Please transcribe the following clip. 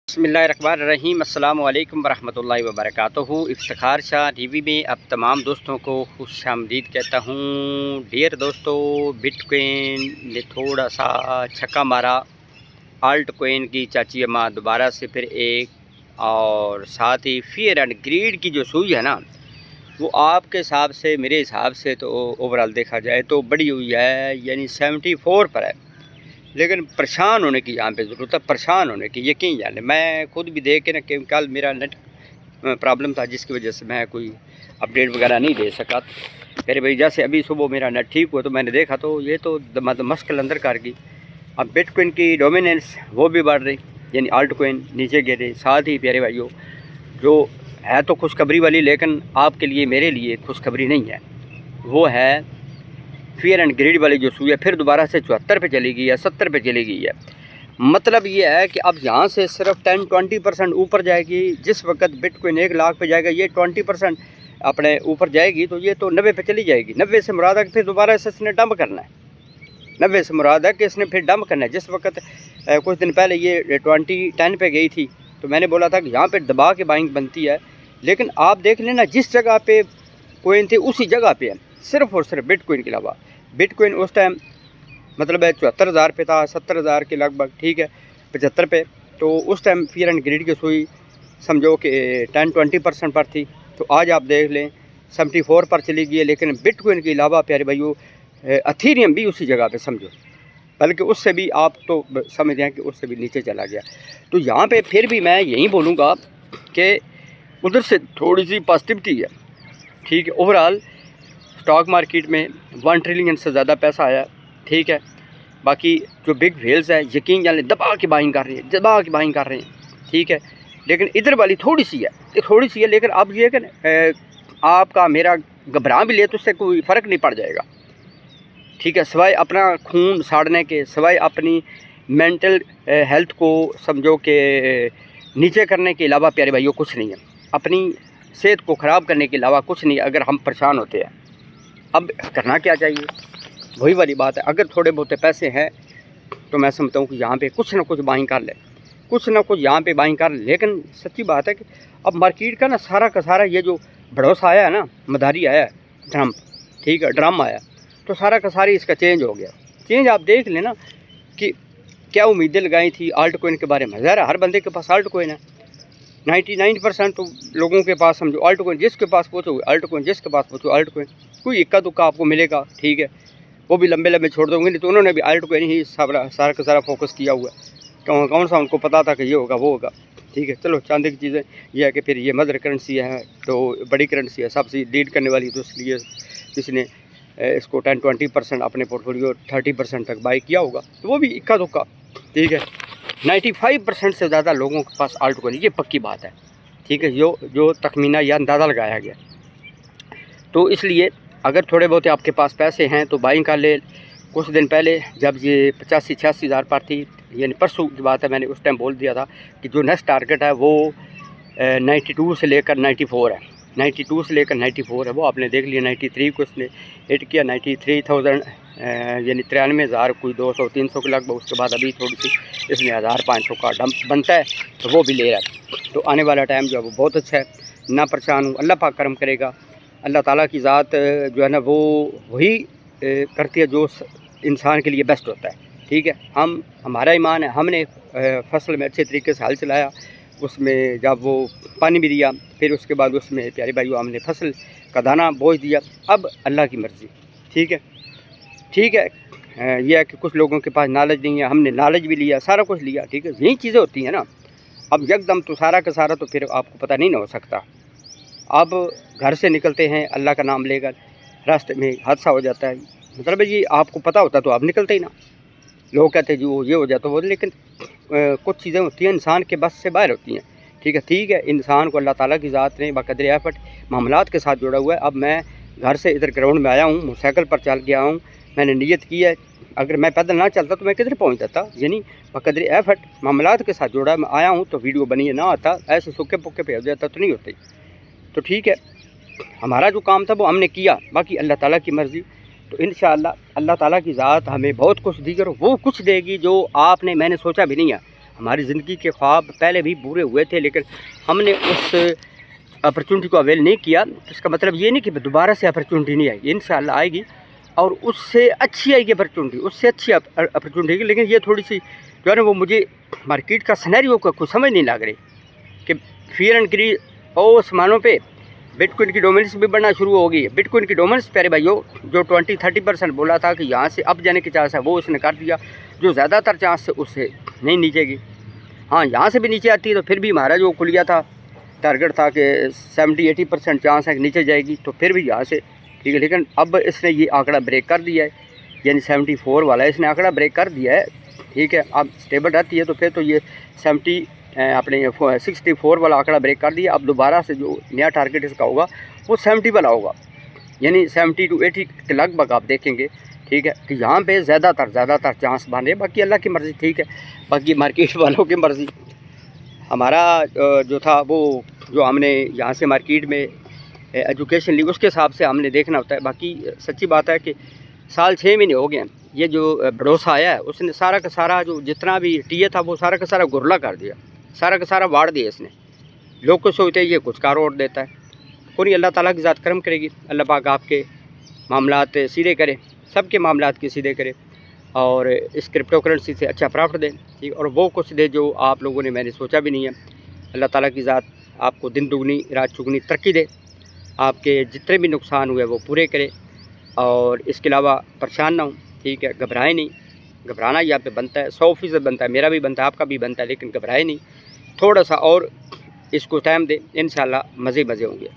बिस्मिल्लाहिर्रहमानिर्रहीम अस्सलामु अलैकुम वरहमतुल्लाहि वबरकातुहू। इफ्तिखार शाह टीवी में अब तमाम दोस्तों को खुशामदीद कहता हूँ। डियर दोस्तों, बिटकॉइन ने थोड़ा सा छक्का मारा। आल्ट कोइन की चाची अम्मा दोबारा से फिर एक, और साथ ही फियर एंड ग्रीड की जो सुई है ना, वो आपके हिसाब से, मेरे हिसाब से तो ओवरऑल देखा जाए तो बड़ी हुई है, यानी 74 पर है। लेकिन परेशान होने की यहाँ पे ज़रूरत है, परेशान होने की, यकीन जाने। मैं खुद भी देख के ना, कि कल मेरा नेट प्रॉब्लम था जिसकी वजह से मैं कोई अपडेट वगैरह नहीं दे सका। मेरे भाई जैसे अभी सुबह मेरा नेट ठीक हुआ तो मैंने देखा तो ये तो मतलब मस्कल अंदर कर गई। अब बिटकॉइन की डोमिनेंस वो भी बढ़ रही, यानी आल्ट कोइन नीचे गिर रही। साथ ही प्यारे भाइयों, जो है तो खुशखबरी वाली, लेकिन आपके लिए मेरे लिए खुशखबरी नहीं है। वो है फियर एंड ग्रीड वाली जो सुई है, फिर दोबारा से 74 पे चली गई है, 70 पे चली गई है। मतलब ये है कि अब यहाँ से सिर्फ 10-20% ऊपर जाएगी। जिस वक्त बिटकॉइन 1 लाख पे जाएगा, ये 20% अपने ऊपर जाएगी, तो ये तो 90 पे चली जाएगी। 90 से मुराद है कि फिर दोबारा से इसने डंप करना है। 90 से मुराद है कि इसने फिर डंप करना है। जिस वक्त कुछ दिन पहले ये 10 पे गई थी, तो मैंने बोला था कि यहाँ पर दबा के बाइंग बनती है। लेकिन आप देख लेना, जिस जगह पे कोइन थी उसी जगह पे है, सिर्फ और सिर्फ बिटकॉइन के अलावा। बिटकॉइन उस टाइम मतलब है 74,000 पे था, 70,000 के लगभग, ठीक है, 75 पे। तो उस टाइम फियर एंड ग्रीड की सुई समझो कि 10-20% पर थी। तो आज आप देख लें 74 पर चली गई है। लेकिन बिटकॉइन के अलावा प्यारे भाइयों, अथीरियम भी उसी जगह पे समझो, बल्कि उससे भी आप तो समझ जाएँ कि उससे भी नीचे चला गया। तो यहाँ पे फिर भी मैं यही बोलूँगा कि उधर से थोड़ी सी पॉजिटिविटी है, ठीक है। ओवरऑल स्टॉक मार्केट में 1 ट्रिलियन से ज़्यादा पैसा आया, ठीक है। बाकी जो बिग व्हेल्स है, यकीन जाने दबा के बाइंग कर रही है, दबा के बाइंग कर रहे हैं, ठीक है। लेकिन इधर वाली थोड़ी सी है, थोड़ी सी है। लेकिन अब ये कि आपका मेरा घबरा भी ले तो उससे कोई फ़र्क नहीं पड़ जाएगा, ठीक है। सिवाय अपना खून साड़ने के, सिवाय अपनी मेंटल हेल्थ को समझो कि नीचे करने के अलावा प्यारे भाइयों कुछ नहीं है। अपनी सेहत को ख़राब करने के अलावा कुछ नहीं, अगर हम परेशान होते हैं। अब करना क्या चाहिए, वही वाली बात है। अगर थोड़े बहुत पैसे हैं तो मैं समझता हूँ कि यहाँ पे कुछ ना कुछ बाइंग कर ले, कुछ ना कुछ यहाँ पे बाइंग कर ले। लेकिन सच्ची बात है कि अब मार्केट का ना सारा का सारा ये जो भरोसा आया है ना, मदारी आया है, ड्रम, ठीक है, ड्रम आया, तो सारा का सारी इसका चेंज हो गया। चेंज आप देख लेना कि क्या उम्मीदें लगाई थी आल्ट कोइन के बारे में। ज़रा हर बंदे के पास आल्ट कोइन है, 99% तो लोगों के पास समझो आल्ट कोइन। जिसके पास पूछो आल्ट कोइन, जिसके पास पूछो आल्ट कोइन। कोई इक्का दुक्का आपको मिलेगा, ठीक है, वो भी लंबे लंबे छोड़ दोगे। नहीं तो उन्होंने भी आल्ट कोइन ही सारा का सारा फोकस किया हुआ है। कौन सा उनको पता था कि ये होगा वो होगा, ठीक है। चलो चांदी की चीज़ें ये है कि फिर ये मदर करेंसी है, तो बड़ी करेंसी है, सबसे लीड करने वाली, तो इसलिए किसी ने इसको 10-20% अपने पोर्टफोलियो 30% तक बाई किया होगा, तो वो भी इक्का दुक्का, ठीक है। 95% से ज़्यादा लोगों के पास आल्ट कोइन, ये पक्की बात है, ठीक है, जो तखमीना या अंदाज़ा लगाया गया। तो इसलिए अगर थोड़े बहुत आपके पास पैसे हैं तो बाइंग कर ले। कुछ दिन पहले जब ये 85-86 हज़ार पर थी, यानी परसों की बात है, मैंने उस टाइम बोल दिया था कि जो नेक्स्ट टारगेट है वो 92 से लेकर 94 है। 92 से लेकर 94 है, वो आपने देख लिया। 93 को इसने हिट किया, 93,000 यानी 93,000 कोई 200-300 के लगभग। उसके बाद अभी थोड़ी सी इसने 1,500 का डंप बनता है, तो वो भी ले रहा है। तो आने वाला टाइम जो है वो बहुत अच्छा है। ना परेशान हूँ, अल्लाह पाक करम करेगा। अल्लाह ताला की ज़ात जो है ना, वो वही करती है जो इंसान के लिए बेस्ट होता है, ठीक है। हमारा ईमान है, हमने फसल में अच्छे तरीके से हल चलाया, उसमें जब वो पानी भी दिया, फिर उसके बाद उसमें प्यारे भाइयों हमने फसल का दाना बोझ दिया। अब अल्लाह की मर्ज़ी, ठीक है, ठीक है। यह है कि कुछ लोगों के पास नॉलेज नहीं है, हमने नॉलेज भी लिया, सारा कुछ लिया, ठीक है। यही चीज़ें होती हैं ना। अब यकदम तो सारा का सारा तो फिर आपको पता नहीं ना हो सकता। अब घर से निकलते हैं अल्लाह का नाम लेकर, रास्ते में हादसा हो जाता है, मतलब ये आपको पता होता तो आप निकलते ही ना। लोग कहते हैं जी वो ये हो जाता वो, लेकिन कुछ चीज़ें होती हैं इंसान के बस से बाहर होती हैं, ठीक है। ठीक है, इंसान को अल्लाह ताला की ज़ात ने बकदर एफर्ट मामलात के साथ जोड़ा हुआ है। अब मैं घर से इधर ग्राउंड में आया हूँ, मोटरसाइकिल पर चल गया हूँ। मैंने नीयत की है, अगर मैं पैदल ना चलता तो मैं किधर पहुँच जाता, यानी बकदर एफर्ट मामलात के साथ जोड़ा मैं आया हूँ। तो वीडियो बनी है, ना आता ऐसे सूखे पुक्के पे हो जाता तो नहीं होती। तो ठीक है, हमारा जो काम था वो हमने किया, बाकी अल्लाह ताला की मर्ज़ी। तो इंशाअल्लाह अल्लाह ताला की ज़ात हमें बहुत कुछ दी, और वो कुछ देगी जो मैंने सोचा भी नहीं है। हमारी ज़िंदगी के ख्वाब पहले भी पूरे हुए थे, लेकिन हमने उस अपॉर्चुनिटी को अवेल नहीं किया। तो इसका मतलब ये नहीं कि दोबारा से अपॉर्चुनिटी नहीं आएगी, इंशाल्लाह आएगी और उससे अच्छी आएगी अपॉर्चुनिटी, उससे अच्छी अपॉर्चुनिटी। लेकिन ये थोड़ी सी जो है ना, वो मुझे मार्केट का सिनेरियो का कुछ समझ नहीं लग रही कि फियर एंड ग्रीड और सामानों पे बिटकॉइन की डोमिनेंस भी बढ़ना शुरू हो गई है। बिटकॉइन की डोमिनेंस प्यारे भाइयों जो 20-30% बोला था कि यहाँ से अप जाने की चांस है, वो उसने कर दिया। जो ज़्यादातर चांस है उससे नहीं नीचेगी। हाँ, यहाँ से भी नीचे आती है तो फिर भी हमारा जो खुलिया था, टारगेट था कि 70-80% चांस है कि नीचे जाएगी, तो फिर भी यहाँ से ठीक है। लेकिन अब इसने ये आंकड़ा ब्रेक कर दिया है, यानी 74 वाला इसने आंकड़ा ब्रेक कर दिया है, ठीक है। अब स्टेबल रहती है तो फिर तो ये 64 वाला आंकड़ा ब्रेक कर दिया। अब दोबारा से जो नया टारगेट इसका होगा वो 70 वाला होगा, यानी 70 to 80 के लगभग आप देखेंगे, ठीक है। कि यहाँ पे ज़्यादातर चांस बन रहे हैं। बाकी अल्लाह की मर्ज़ी, ठीक है, बाकी मार्केट वालों की मर्ज़ी। हमारा जो था वो जो हमने यहाँ से मार्केट में एजुकेशन ली उसके हिसाब से हमने देखना होता है। बाकी सच्ची बात है कि साल 6 महीने हो गए हैं, ये जो भरोसा आया है उसने सारा का सारा जो जितना भी टीए था वो सारा का सारा गुरला कर दिया, सारा का सारा वाड़ दिया इसने। लोग को सोचते हैं ये कुछ कार और देता है, कोई अल्लाह ताला की ज़ात करम करेगी। अल्लाह पाक आपके मामलात सीधे करे, सबके मामलात के सीधे करे और इस क्रिप्टो करेंसी से अच्छा प्रॉफिट दे, ठीक। और वो कुछ दे जो आप लोगों ने मैंने सोचा भी नहीं है। अल्लाह ताला की ज़ात आपको दिन दुगनी रात चुगनी तरक्की दे, आपके जितने भी नुकसान हुए वो पूरे करे और इसके अलावा परेशान ना हो, ठीक है। घबराए नहीं, घबराना यहाँ पे बनता है, 100% बनता है, मेरा भी बनता है, आपका भी बनता है, लेकिन घबराए नहीं, थोड़ा सा और इसको टाइम दे, इंशाल्लाह मज़े होंगे।